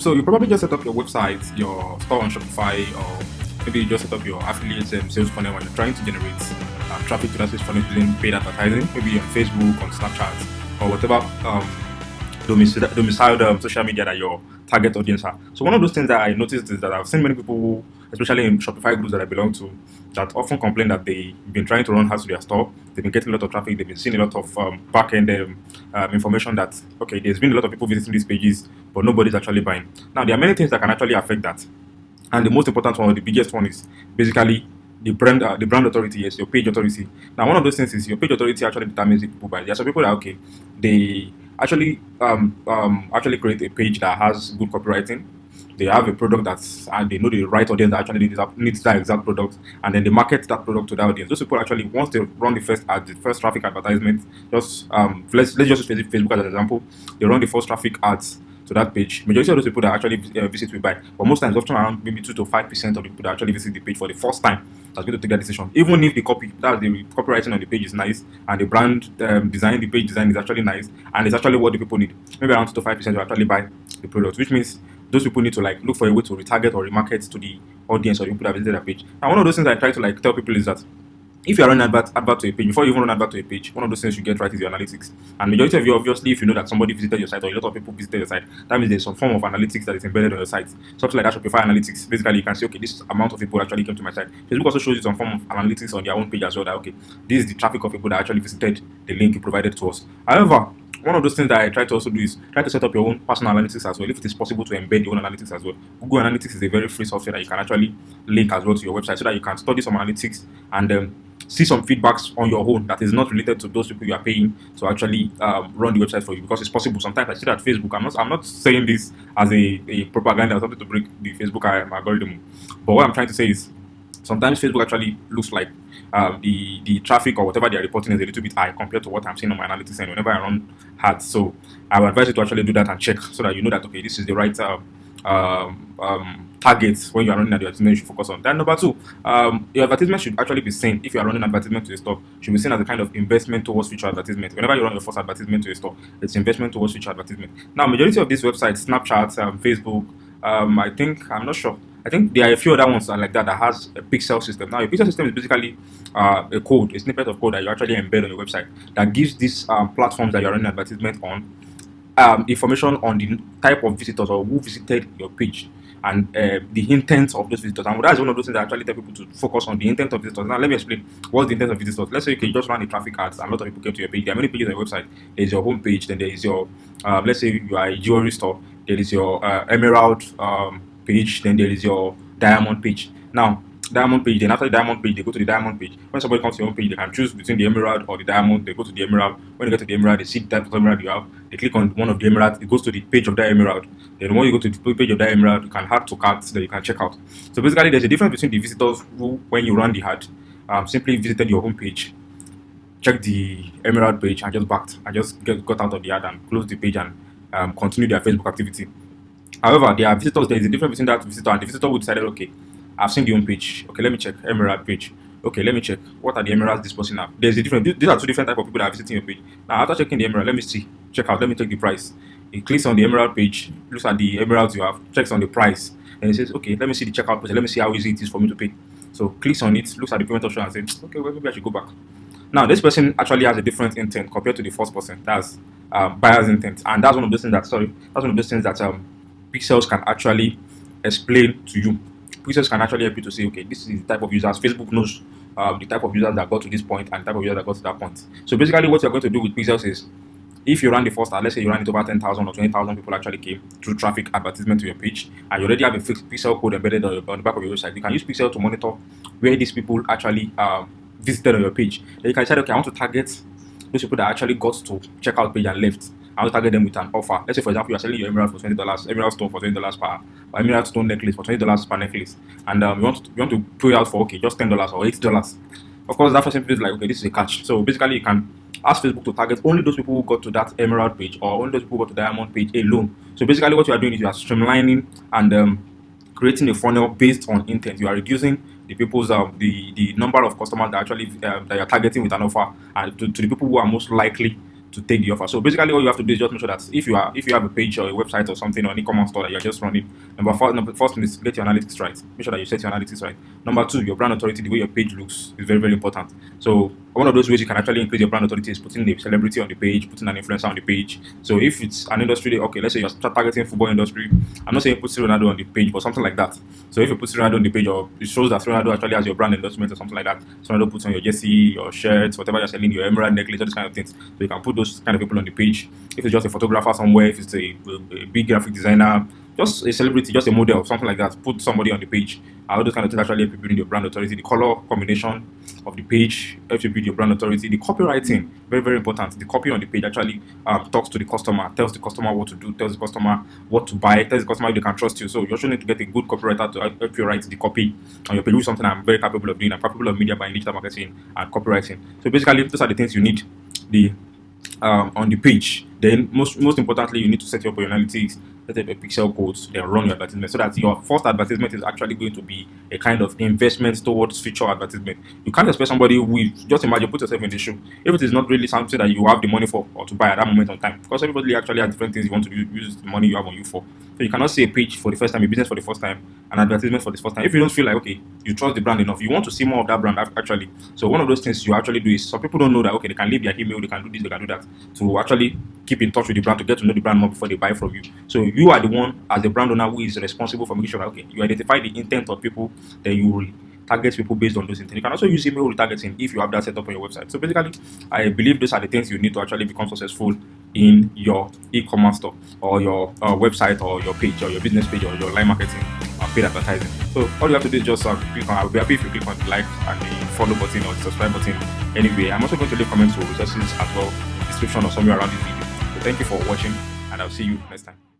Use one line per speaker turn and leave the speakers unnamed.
So you probably just set up your website, your store on Shopify, or maybe you just set up your affiliate sales funnel when you're trying to generate traffic to that sales funnel using paid advertising, maybe on Facebook, on Snapchat, or whatever domiciled social media that your target audience are. So one of those things that I noticed is that I've seen many people, especially in Shopify groups that I belong to, that often complain that they've been trying to run ads to their store. They've been getting a lot of traffic. They've been seeing a lot of back-end information that, okay, there's been a lot of people visiting these pages, but nobody's actually buying. Now, there are many things that can actually affect that. And the most important one, or the biggest one, is basically the brand authority, yes, your page authority. Now, one of those things is your page authority actually determines if people buy. There are some people that, okay, they actually create a page that has good copywriting. They have a product and they know the right audience that actually needs that exact product, and then they market that product to that audience. Those people actually, once they run the first traffic advertisement, just let's just use Facebook as an example. They run the first traffic ads to that page. Majority of those people that actually visit will buy, but most times, often around maybe 2 to 5% of the people that actually visit the page for the first time that's going to take that decision. Even if the copywriting on the page is nice and the brand the page design is actually nice and it's actually what the people need, maybe around 2 to 5% will actually buy the product, which means those people need to look for a way to retarget or remarket to the audience or the people that visited that page. Now, one of those things I try to tell people is that if you are running advert to a page, before you even run advert to a page, one of those things you get right is your analytics. And majority of you, obviously, if you know that somebody visited your site or a lot of people visited your site, that means there's some form of analytics that is embedded on your site. Something like that Shopify analytics. Basically, you can say, okay, this amount of people actually came to my site. Facebook also shows you some form of analytics on their own page as well. That, okay, this is the traffic of people that actually visited the link you provided to us. However, one of those things that I try to also do is try to set up your own personal analytics as well, if it is possible to embed your own analytics as well. Google Analytics is a very free software that you can actually link as well to your website so that you can study some analytics and see some feedbacks on your own that is not related to those people you are paying to actually run the website for you, because it's possible. Sometimes I see that Facebook, I'm not saying this as a propaganda or something to break the Facebook algorithm, but what I'm trying to say is sometimes Facebook actually looks like the traffic or whatever they are reporting is a little bit high compared to what I'm seeing on my analytics, and whenever I run ads. So I would advise you to actually do that and check so that you know that, okay, this is the right targets when you are running advertisement you should focus on. Then number two, your advertisement should actually be seen. If you are running advertisement to a store, should be seen as a kind of investment towards future advertisement. Whenever you run your first advertisement to a store, it's investment towards future advertisement. Now, majority of these websites, Snapchat, Facebook, I'm not sure. I think there are a few other ones like that has a pixel system. Now, a pixel system is basically a code, a snippet of code that you actually embed on your website that gives these platforms that you're running advertisement on information on the type of visitors or who visited your page and the intent of those visitors. And that's one of those things that actually tell people to focus on the intent of visitors. Now, let me explain what's the intent of visitors. Let's say you just run a traffic ads and a lot of people came to your page. There are many pages on your website. There's your home page, then there is your, let's say you are a jewelry store, there is your emerald page, then there is your diamond page. Now, diamond page, then after the diamond page, they go to the diamond page. When somebody comes to your home page, they can choose between the emerald or the diamond. They go to the emerald. When they get to the emerald, they see the type of emerald you have. They click on one of the emeralds. It goes to the page of that emerald. Then when you go to the page of that emerald, you can add to carts that you can check out. So basically, there's a difference between the visitors who, when you run the ad, simply visited your home page, checked the emerald page, and just backed, and just got out of the ad and closed the page and continue their Facebook activity. However, there are visitors. There is a difference between that visitor and the visitor who decided, okay, I've seen the home page. Okay, let me check emerald page. Okay, let me check what are the emeralds this person have. There's a different. These are two different type of people that are visiting your page. Now, after checking the emerald, let me see. Check out. Let me check the price. He clicks on the emerald page, looks at the emeralds you have, checks on the price, and he says, okay, let me see the checkout process. Let me see how easy it is for me to pay. So clicks on it, looks at the payment option, and says, okay, well, maybe I should go back. Now, this person actually has a different intent compared to the first person. That's buyer's intent, and that's one of those things that pixels can actually explain to you. Pixels can actually help you to say, okay, this is the type of users. Facebook knows the type of users that got to this point and the type of users that got to that point. So basically, what you're going to do with pixels is, if you run the first ad, let's say you ran it over 10,000 or 20,000 people actually came through traffic advertisement to your page, and you already have a fixed pixel code embedded on the back of your website, you can use pixel to monitor where these people actually visited on your page. Then you can say, okay, I want to target those people that actually got to checkout page and left. I want to target them with an offer. Let's say, for example, you are selling your emerald for $20, emerald stone for $20 per emerald stone necklace for $20 per necklace, and you want to pay out for, okay, just $10 or $80. Of course, that person feels like, okay, this is a catch. So basically, you can ask Facebook to target only those people who got to that emerald page or only those people who got to the diamond page alone. So basically, what you are doing is you are streamlining and creating a funnel based on intent. You are reducing the people's the number of customers that actually that you are targeting with an offer, and to the people who are most likely to take the offer. So basically, all you have to do is just make sure that if you have a page or a website or something or an e-commerce store that you're just running, number first thing is get your analytics right. Make sure that you set your analytics right. Number two, your brand authority, the way your page looks is very, very important. So one of those ways you can actually increase your brand authority is putting a celebrity on the page, putting an influencer on the page. So if it's an industry, okay, let's say you're targeting football industry, I'm not saying put Ronaldo on the page, but something like that. So if you put Ronaldo on the page, or it shows that Ronaldo actually has your brand endorsement or something like that, so Ronaldo puts on your jersey, your shirts, whatever you're selling, your emerald necklace, all these kind of things. So you can put those kind of people on the page. If it's just a photographer somewhere, if it's a big graphic designer, just a celebrity, just a model, something like that, put somebody on the page. All those kind of things actually help you build your brand authority. The color combination of the page helps you build your brand authority. The copywriting, very, very important. The copy on the page actually talks to the customer, tells the customer what to do, tells the customer what to buy, tells the customer if they can trust you. So you also need to get a good copywriter to help you write the copy on your page, which is something I'm very capable of doing. I'm capable of media buying, digital marketing, and copywriting. So basically, those are the things you need. The on the page. Then most importantly, you need to set up your analytics, set up a pixel codes, then run your advertisement so that your first advertisement is actually going to be a kind of investment towards future advertisement. You can't expect somebody who just imagine, put yourself in the shoe. If it is not really something that you have the money for or to buy at that moment on time, because everybody actually has different things you want to use the money you have on you for. So you cannot see a page for the first time, a business for the first time, an advertisement for the first time. If you don't feel like, okay, you trust the brand enough, you want to see more of that brand actually. So one of those things you actually do is, some people don't know that, okay, they can leave their email, they can do this, they can do that, to actually keep in touch with the brand, to get to know the brand more before they buy from you. So you are the one, as the brand owner, who is responsible for making sure that, okay, you identify the intent of people, then you will target people based on those intents. You can also use email retargeting if you have that set up on your website. So basically, I believe those are the things you need to actually become successful in your e-commerce store, or your website, or your page, or your business page, or your online marketing or paid advertising. So all you have to do is just click on. I'll be happy if you click on the like and the follow button or the subscribe button. Anyway, I'm also going to leave comments or resources as well in the description or somewhere around this video. So thank you for watching, and I'll see you next time.